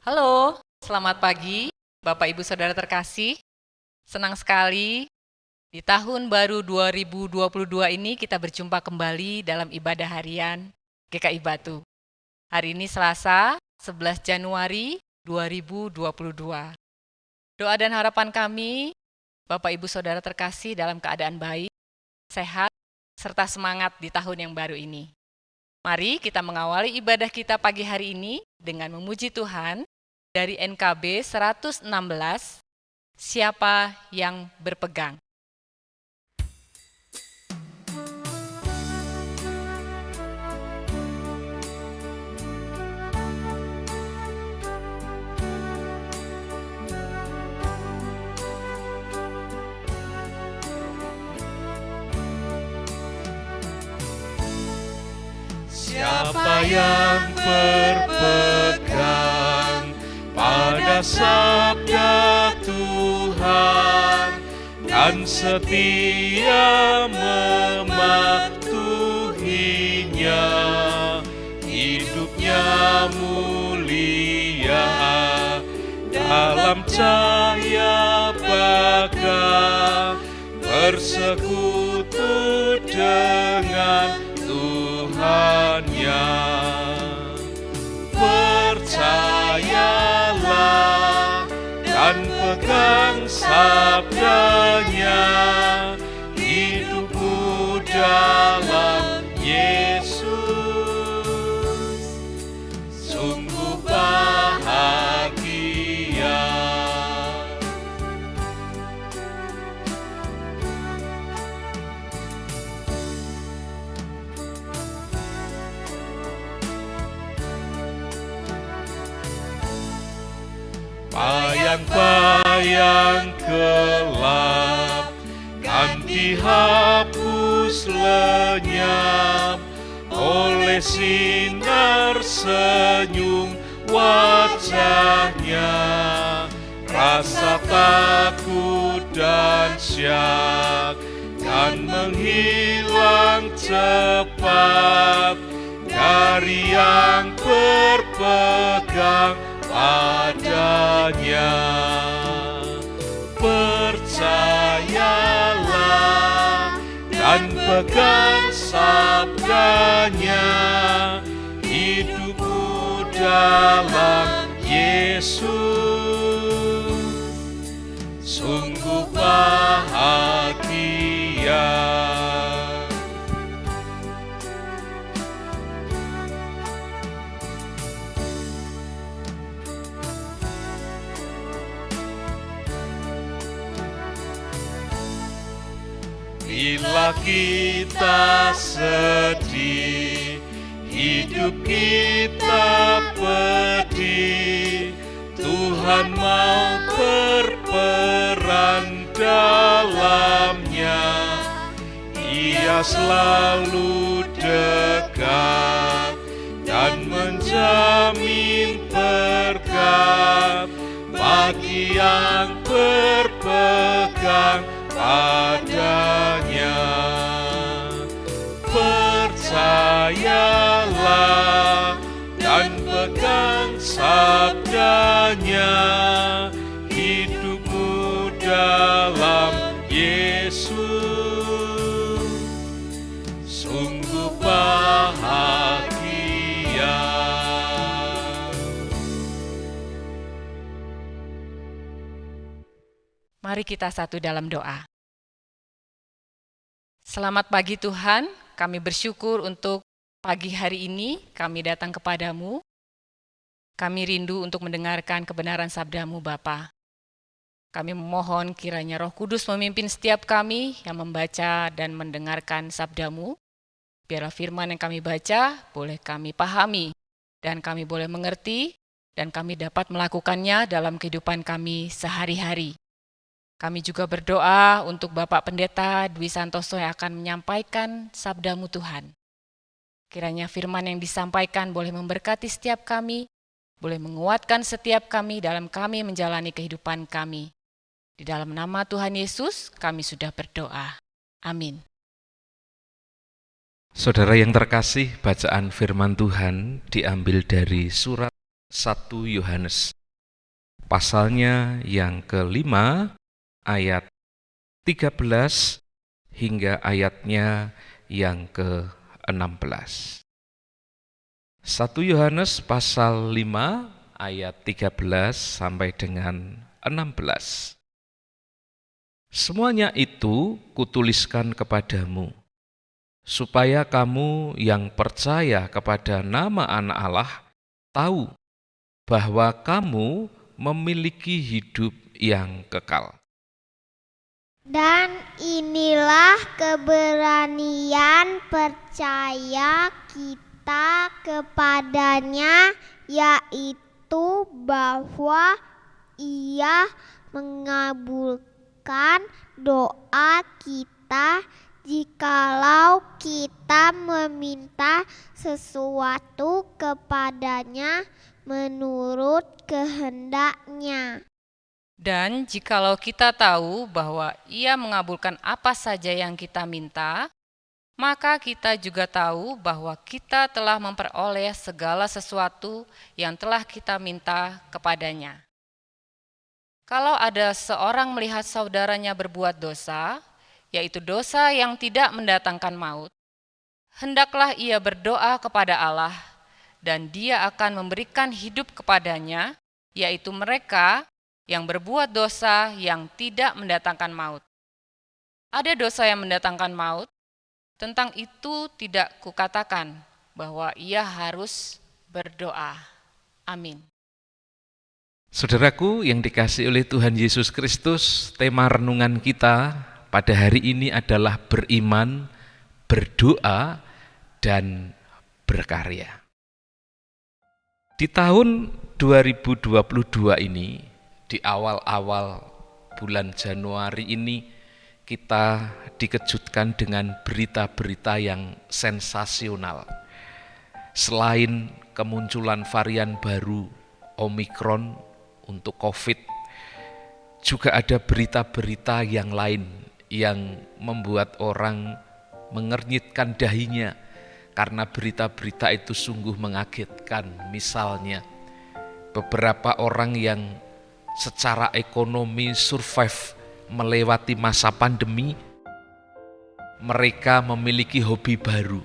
Halo, selamat pagi, Bapak Ibu Saudara terkasih. Senang sekali di tahun baru 2022 ini kita berjumpa kembali dalam ibadah harian GKI Batu. Hari ini Selasa, 11 Januari 2022. Doa dan harapan kami, Bapak Ibu Saudara terkasih dalam keadaan baik, sehat, serta semangat di tahun yang baru ini. Mari kita mengawali ibadah kita pagi hari ini dengan memuji Tuhan dari NKB 116, Siapa yang berpegang. Siapa yang berpegang pada sabda Tuhan dan setia mematuhinya, hidupnya mulia dalam cahaya baga, bersekutu dengan Tuhannya. Percayalah dan pegang sabdanya, hidupmu dalam Yesus sungguh bahagia. Bayang-bayang gelap kan dihapus lenyap oleh sinar senyum wajahnya. Rasa takut dan syak kan menghilang cepat dari yang berpegang padanya. Percayalah dan pegang sabdanya, hidupmu dalam Yesus sungguh bahagia. Bila kita sedih, hidup kita pedih, Tuhan mau berperan dalamnya. Ia selalu dekat dan menjamin berkat bagi yang berpegang padanya. Percayalah dan pegang sabdanya, hidupmu dalam Yesus sungguh bahagia. Mari kita satu dalam doa. Selamat pagi Tuhan, kami bersyukur untuk pagi hari ini kami datang kepadamu. Kami rindu untuk mendengarkan kebenaran sabdamu Bapa. Kami memohon kiranya Roh Kudus memimpin setiap kami yang membaca dan mendengarkan sabdamu. Biarlah firman yang kami baca boleh kami pahami dan kami boleh mengerti dan kami dapat melakukannya dalam kehidupan kami sehari-hari. Kami juga berdoa untuk Bapak Pendeta Dwi Santoso yang akan menyampaikan sabdamu Tuhan. Kiranya firman yang disampaikan boleh memberkati setiap kami, boleh menguatkan setiap kami dalam kami menjalani kehidupan kami. Di dalam nama Tuhan Yesus kami sudah berdoa. Amin. Saudara yang terkasih, bacaan firman Tuhan diambil dari surat 1 Yohanes pasalnya yang kelima ayat 13 hingga ayatnya yang ke-16. 1 Yohanes pasal 5 ayat 13 sampai dengan 16. Semuanya itu kutuliskan kepadamu, supaya kamu yang percaya kepada nama Anak Allah tahu bahwa kamu memiliki hidup yang kekal. Dan inilah keberanian percaya kita kepadanya, yaitu bahwa Ia mengabulkan doa kita jikalau kita meminta sesuatu kepadanya menurut kehendak-Nya. Dan jikalau kita tahu bahwa Ia mengabulkan apa saja yang kita minta, maka kita juga tahu bahwa kita telah memperoleh segala sesuatu yang telah kita minta kepadanya. Kalau ada seorang melihat saudaranya berbuat dosa, yaitu dosa yang tidak mendatangkan maut, hendaklah ia berdoa kepada Allah, dan Dia akan memberikan hidup kepadanya, yaitu mereka yang berbuat dosa yang tidak mendatangkan maut. Ada dosa yang mendatangkan maut, tentang itu tidak kukatakan bahwa ia harus berdoa. Amin. Saudaraku yang dikasihi oleh Tuhan Yesus Kristus, tema renungan kita pada hari ini adalah beriman, berdoa, dan berkarya. Di tahun 2022 ini, di awal-awal bulan Januari ini, kita dikejutkan dengan berita-berita yang sensasional. Selain kemunculan varian baru Omikron untuk COVID, juga ada berita-berita yang lain yang membuat orang mengernyitkan dahinya karena berita-berita itu sungguh mengagetkan. Misalnya, beberapa orang yang secara ekonomi survive melewati masa pandemi, mereka memiliki hobi baru.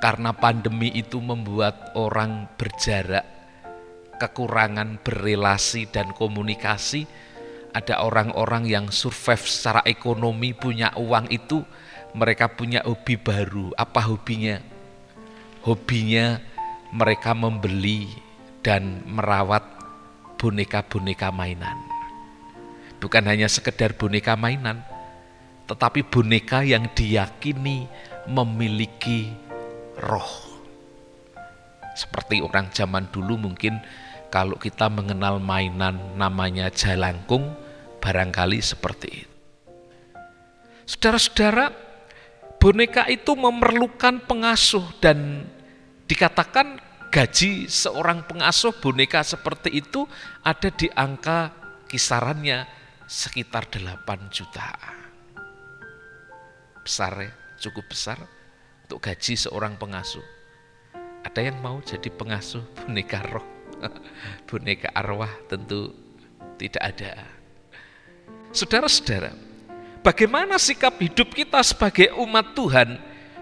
Karena pandemi itu membuat orang berjarak, kekurangan berelasi dan komunikasi. Ada orang-orang yang survive secara ekonomi, punya uang itu, mereka punya hobi baru. Apa hobinya? Hobinya mereka membeli dan merawat boneka-boneka mainan. Bukan hanya sekedar boneka mainan, tetapi boneka yang diyakini memiliki roh. Seperti orang zaman dulu mungkin kalau kita mengenal mainan namanya jalangkung, barangkali seperti itu. Saudara-saudara, boneka itu memerlukan pengasuh dan dikatakan gaji seorang pengasuh boneka seperti itu ada di angka kisarannya sekitar 8 juta. Besar ya, cukup besar untuk gaji seorang pengasuh. Ada yang mau jadi pengasuh boneka roh, boneka arwah? Tentu tidak ada. Saudara-saudara, bagaimana sikap hidup kita sebagai umat Tuhan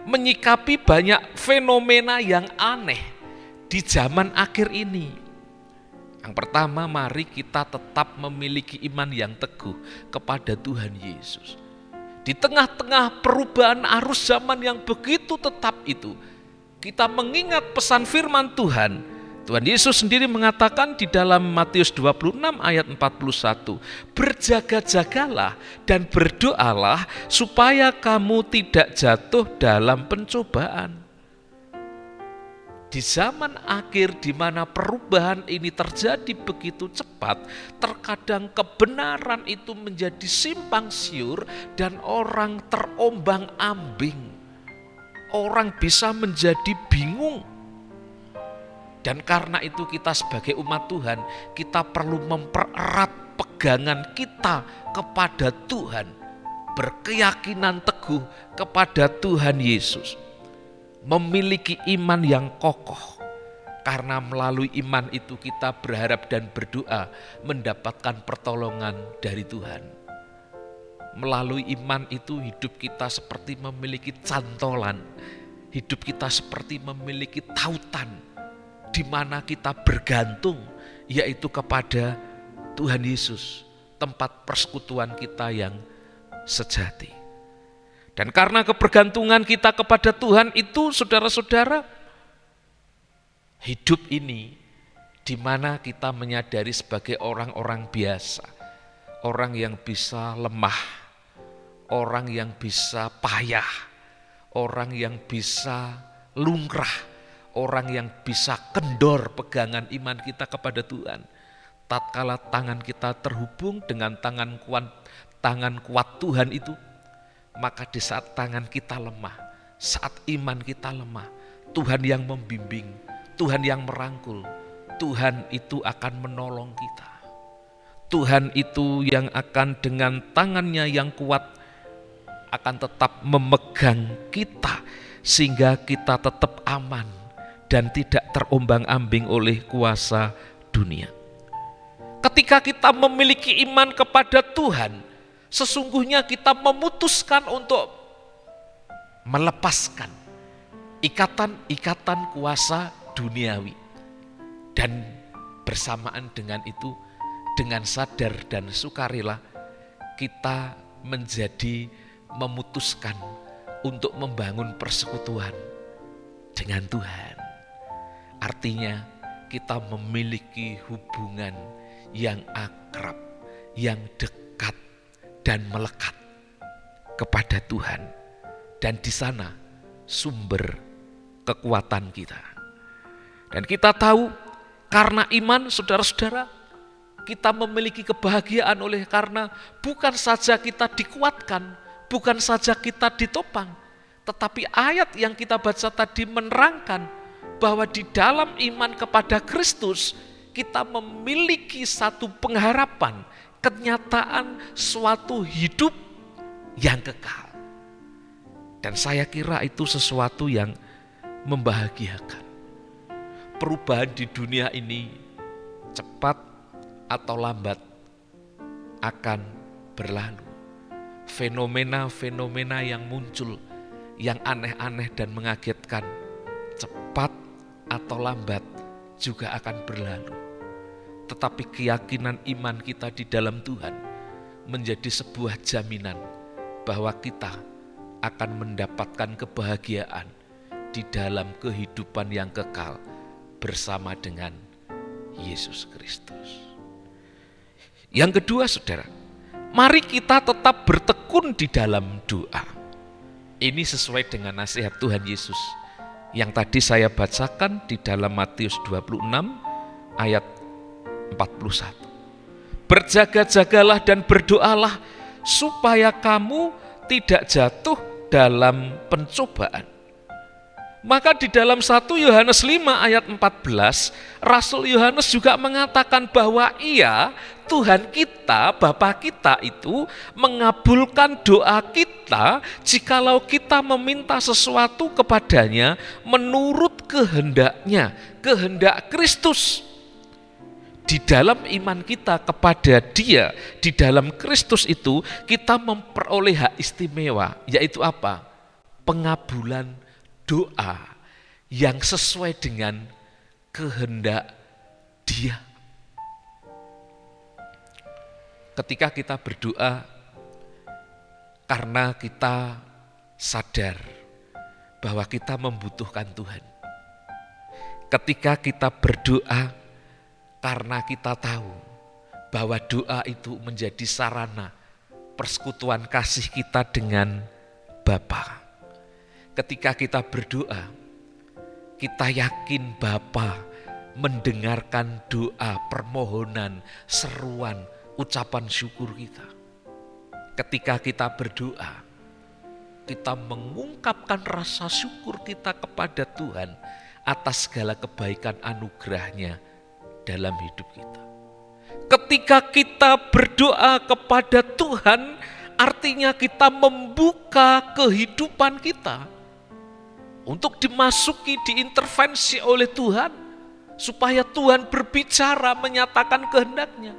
menyikapi banyak fenomena yang aneh di zaman akhir ini? Yang pertama, mari kita tetap memiliki iman yang teguh kepada Tuhan Yesus. Di tengah-tengah perubahan arus zaman yang begitu tetap itu, kita mengingat pesan firman Tuhan. Tuhan Yesus sendiri mengatakan di dalam Matius 26 ayat 41, berjaga-jagalah dan berdoalah supaya kamu tidak jatuh dalam pencobaan. Di zaman akhir di mana perubahan ini terjadi begitu cepat, terkadang kebenaran itu menjadi simpang siur dan orang terombang-ambing. Orang bisa menjadi bingung. Dan karena itu kita sebagai umat Tuhan, kita perlu mempererat pegangan kita kepada Tuhan. Berkeyakinan teguh kepada Tuhan Yesus. Memiliki iman yang kokoh. Karena melalui iman itu kita berharap dan berdoa mendapatkan pertolongan dari Tuhan. Melalui iman itu hidup kita seperti memiliki cantolan, hidup kita seperti memiliki tautan di mana kita bergantung, yaitu kepada Tuhan Yesus, tempat persekutuan kita yang sejati. Dan karena kebergantungan kita kepada Tuhan itu, saudara-saudara, hidup ini di mana kita menyadari sebagai orang-orang biasa, orang yang bisa lemah, orang yang bisa payah, orang yang bisa lumrah, orang yang bisa kendor pegangan iman kita kepada Tuhan. Tatkala tangan kita terhubung dengan tangan kuat Tuhan itu, maka di saat tangan kita lemah, saat iman kita lemah, Tuhan yang membimbing, Tuhan yang merangkul, Tuhan itu akan menolong kita. Tuhan itu yang akan dengan tangannya yang kuat akan tetap memegang kita sehingga kita tetap aman dan tidak terombang-ambing oleh kuasa dunia. Ketika kita memiliki iman kepada Tuhan, sesungguhnya kita memutuskan untuk melepaskan ikatan-ikatan kuasa duniawi. Dan bersamaan dengan itu, dengan sadar dan sukarela, kita memutuskan untuk membangun persekutuan dengan Tuhan. Artinya kita memiliki hubungan yang akrab, yang dekat dan melekat kepada Tuhan. Dan di sana sumber kekuatan kita. Dan kita tahu karena iman, saudara-saudara, kita memiliki kebahagiaan karena bukan saja kita dikuatkan, bukan saja kita ditopang, tetapi ayat yang kita baca tadi menerangkan bahwa di dalam iman kepada Kristus kita memiliki satu pengharapan, kenyataan suatu hidup yang kekal. Dan saya kira itu sesuatu yang membahagiakan. Perubahan di dunia ini cepat atau lambat akan berlalu. Fenomena-fenomena yang muncul, yang aneh-aneh dan mengagetkan, cepat atau lambat juga akan berlalu. Tetapi keyakinan iman kita di dalam Tuhan menjadi sebuah jaminan bahwa kita akan mendapatkan kebahagiaan di dalam kehidupan yang kekal bersama dengan Yesus Kristus. Yang kedua, saudara, mari kita tetap bertekun di dalam doa. Ini sesuai dengan nasihat Tuhan Yesus yang tadi saya bacakan di dalam Matius 26 ayat 41. Berjaga-jagalah dan berdoalah supaya kamu tidak jatuh dalam pencobaan. Maka di dalam 1 Yohanes 5 ayat 14, Rasul Yohanes juga mengatakan bahwa Tuhan kita, Bapa kita itu mengabulkan doa kita jikalau kita meminta sesuatu kepadanya menurut kehendaknya, kehendak Kristus. Di dalam iman kita kepada Dia, di dalam Kristus itu kita memperoleh hak istimewa, yaitu apa? Pengabulan doa yang sesuai dengan kehendak Dia. Ketika kita berdoa karena kita sadar bahwa kita membutuhkan Tuhan. Ketika kita berdoa karena kita tahu bahwa doa itu menjadi sarana persekutuan kasih kita dengan Bapa. Ketika kita berdoa, kita yakin Bapa mendengarkan doa, permohonan, seruan, ucapan syukur kita. Ketika kita berdoa, kita mengungkapkan rasa syukur kita kepada Tuhan atas segala kebaikan anugerah-Nya dalam hidup kita. Ketika kita berdoa kepada Tuhan, artinya kita membuka kehidupan kita untuk dimasuki, diintervensi oleh Tuhan supaya Tuhan berbicara, menyatakan kehendak-Nya.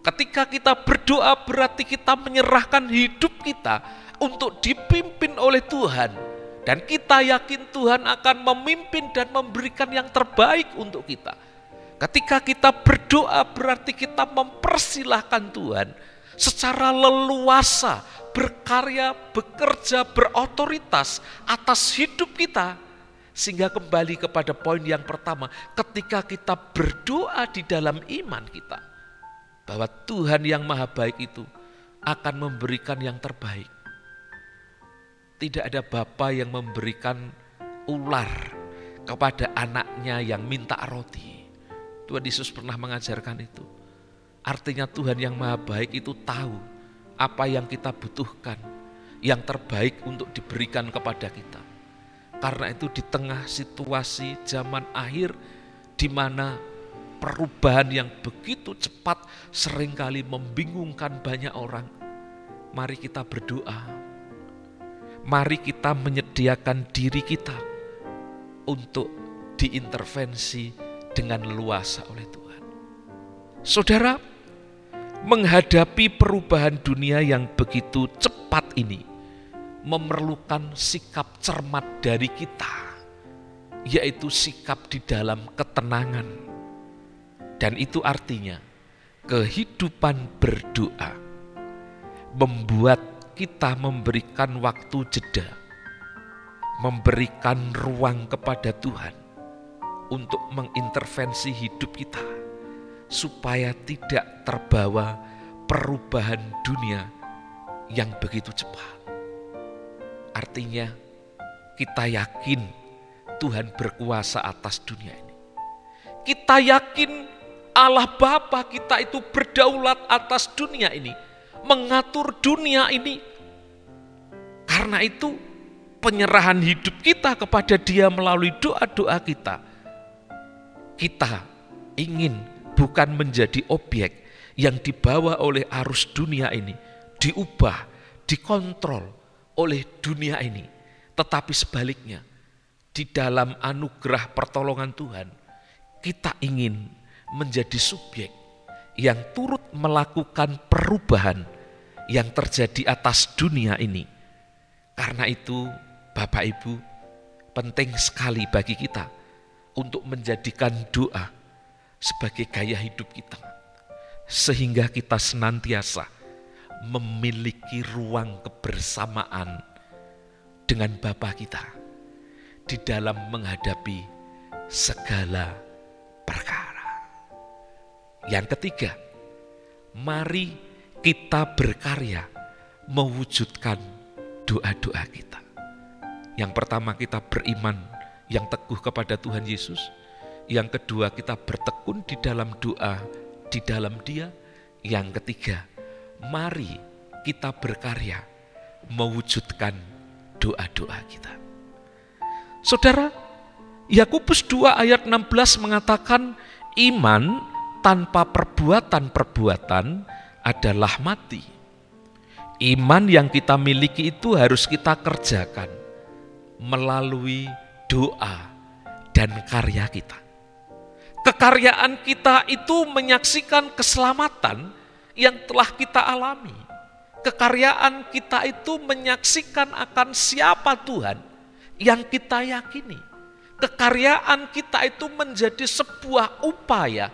Ketika kita berdoa berarti kita menyerahkan hidup kita untuk dipimpin oleh Tuhan. Dan kita yakin Tuhan akan memimpin dan memberikan yang terbaik untuk kita. Ketika kita berdoa berarti kita mempersilahkan Tuhan secara leluasa berkarya, bekerja, berotoritas atas hidup kita. Sehingga kembali kepada poin yang pertama, ketika kita berdoa di dalam iman kita, bahwa Tuhan yang maha baik itu akan memberikan yang terbaik. Tidak ada bapa yang memberikan ular kepada anaknya yang minta roti. Tuhan Yesus pernah mengajarkan itu. Artinya Tuhan yang maha baik itu tahu apa yang kita butuhkan, yang terbaik untuk diberikan kepada kita. Karena itu di tengah situasi zaman akhir di mana perubahan yang begitu cepat seringkali membingungkan banyak orang, mari kita berdoa. Mari kita menyediakan diri kita untuk diintervensi dengan luasa oleh Tuhan. Saudara, menghadapi perubahan dunia yang begitu cepat ini memerlukan sikap cermat dari kita, yaitu sikap di dalam ketenangan. Dan itu artinya kehidupan berdoa membuat kita memberikan waktu jeda, memberikan ruang kepada Tuhan untuk mengintervensi hidup kita supaya tidak terbawa perubahan dunia yang begitu cepat. Artinya kita yakin Tuhan berkuasa atas dunia ini. Kita yakin Allah Bapa kita itu berdaulat atas dunia ini, mengatur dunia ini. Karena itu penyerahan hidup kita kepada Dia melalui doa-doa kita. Kita ingin bukan menjadi objek yang dibawa oleh arus dunia ini, diubah, dikontrol oleh dunia ini. Tetapi sebaliknya, di dalam anugerah pertolongan Tuhan, kita ingin menjadi subjek yang turut melakukan perubahan yang terjadi atas dunia ini. Karena itu, Bapak Ibu, penting sekali bagi kita untuk menjadikan doa sebagai gaya hidup kita, sehingga kita senantiasa memiliki ruang kebersamaan dengan Bapa kita di dalam menghadapi segala perkara. Yang ketiga, mari kita berkarya mewujudkan doa-doa kita. Yang pertama, kita beriman yang teguh kepada Tuhan Yesus. Yang kedua, kita bertekun di dalam doa, di dalam Dia. Yang ketiga, mari kita berkarya mewujudkan doa-doa kita. Saudara, Yakobus 2 ayat 16 mengatakan iman tanpa perbuatan-perbuatan adalah mati. Iman yang kita miliki itu harus kita kerjakan melalui doa dan karya kita. Kekaryaan kita itu menyaksikan keselamatan yang telah kita alami. Kekaryaan kita itu menyaksikan akan siapa Tuhan yang kita yakini. Kekaryaan kita itu menjadi sebuah upaya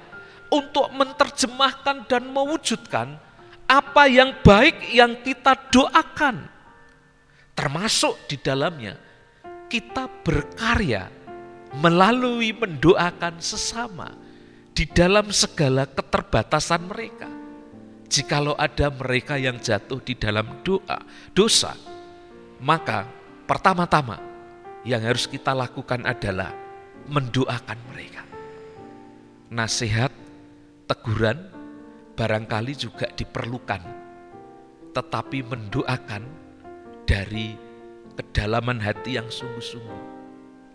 untuk menerjemahkan dan mewujudkan apa yang baik yang kita doakan. Termasuk di dalamnya kita berkarya melalui mendoakan sesama di dalam segala keterbatasan mereka. Jikalau ada mereka yang jatuh di dalam dosa, maka pertama-tama yang harus kita lakukan adalah mendoakan mereka. Nasihat, teguran barangkali juga diperlukan, tetapi mendoakan dari kedalaman hati yang sungguh-sungguh.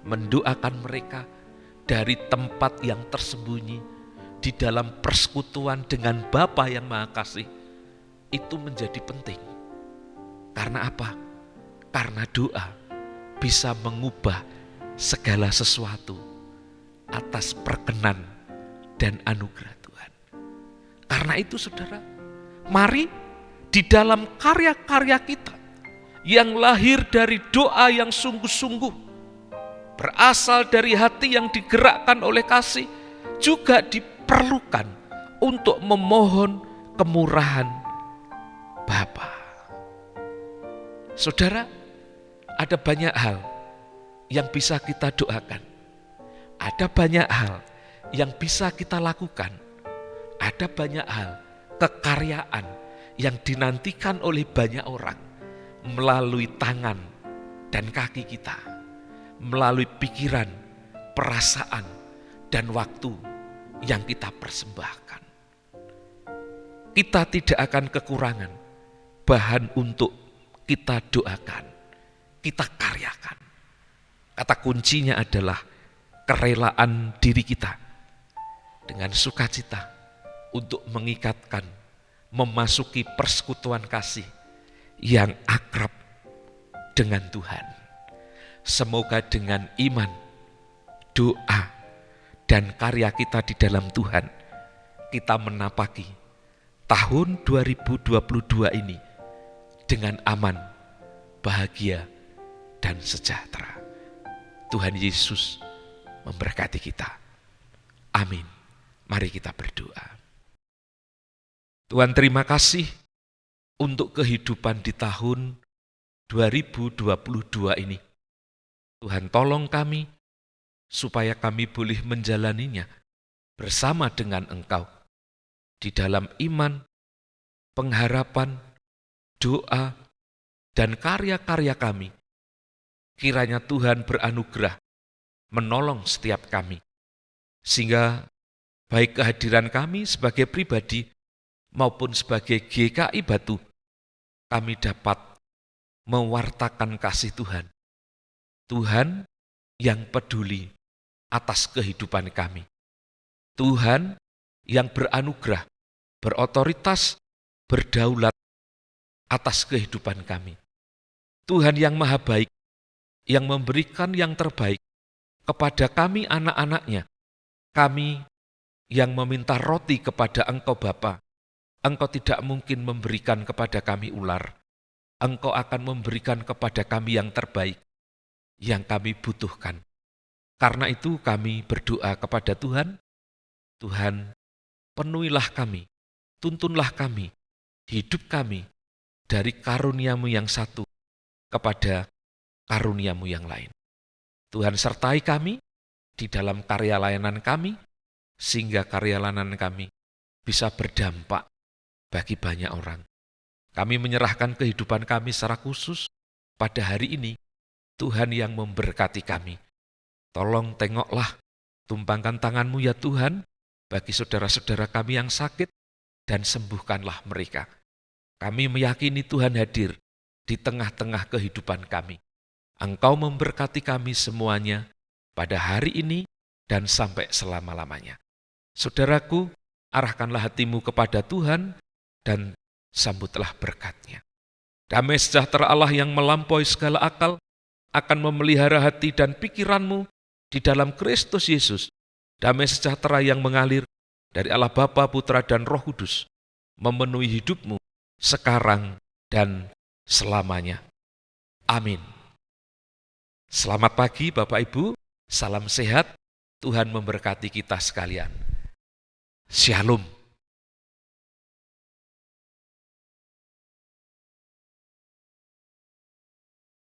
Mendoakan mereka dari tempat yang tersembunyi di dalam persekutuan dengan Bapa yang Maha Kasih. Itu menjadi penting. Karena apa? Karena doa bisa mengubah segala sesuatu atas perkenan dan anugerah Tuhan. Karena itu saudara, mari di dalam karya-karya kita yang lahir dari doa yang sungguh-sungguh, berasal dari hati yang digerakkan oleh kasih, juga diperlukan untuk memohon kemurahan Bapa. Saudara, ada banyak hal yang bisa kita doakan. Ada banyak hal yang bisa kita lakukan. Ada banyak hal, kekaryaan yang dinantikan oleh banyak orang melalui tangan dan kaki kita, melalui pikiran, perasaan, dan waktu yang kita persembahkan. Kita tidak akan kekurangan bahan untuk kita doakan, kita karyakan. Kata kuncinya adalah kerelaan diri kita dengan sukacita untuk mengikatkan, memasuki persekutuan kasih yang akrab dengan Tuhan. Semoga dengan iman, doa, dan karya kita di dalam Tuhan, kita menapaki tahun 2022 ini dengan aman, bahagia, dan sejahtera. Tuhan Yesus memberkati kita. Amin. Mari kita berdoa. Tuhan, terima kasih untuk kehidupan di tahun 2022 ini. Tuhan, tolong kami supaya kami boleh menjalaninya bersama dengan Engkau di dalam iman, pengharapan, doa, dan karya-karya kami. Kiranya Tuhan beranugerah menolong setiap kami, sehingga baik kehadiran kami sebagai pribadi maupun sebagai GKI Batu, kami dapat mewartakan kasih Tuhan. Tuhan yang peduli atas kehidupan kami. Tuhan yang beranugerah, berotoritas, berdaulat atas kehidupan kami. Tuhan yang maha baik, yang memberikan yang terbaik kepada kami anak-anaknya. Kami yang meminta roti kepada Engkau Bapa, Engkau tidak mungkin memberikan kepada kami ular. Engkau akan memberikan kepada kami yang terbaik, yang kami butuhkan. Karena itu kami berdoa kepada Tuhan, Tuhan penuhilah kami, tuntunlah kami, hidup kami dari karunia-Mu yang satu kepada karunia-Mu yang lain. Tuhan sertai kami di dalam karya layanan kami, sehingga karya layanan kami bisa berdampak bagi banyak orang. Kami menyerahkan kehidupan kami secara khusus pada hari ini. Tuhan yang memberkati kami. Tolong tengoklah, tumpangkan tangan-Mu ya Tuhan, bagi saudara-saudara kami yang sakit, dan sembuhkanlah mereka. Kami meyakini Tuhan hadir di tengah-tengah kehidupan kami. Engkau memberkati kami semuanya pada hari ini dan sampai selama-lamanya. Saudaraku, arahkanlah hatimu kepada Tuhan dan sambutlah berkat-Nya. Damai sejahtera Allah yang melampaui segala akal akan memelihara hati dan pikiranmu di dalam Kristus Yesus. Damai sejahtera yang mengalir dari Allah Bapa, Putra, dan Roh Kudus memenuhi hidupmu sekarang dan selamanya. Amin. Selamat pagi Bapak Ibu, salam sehat, Tuhan memberkati kita sekalian. Shalom.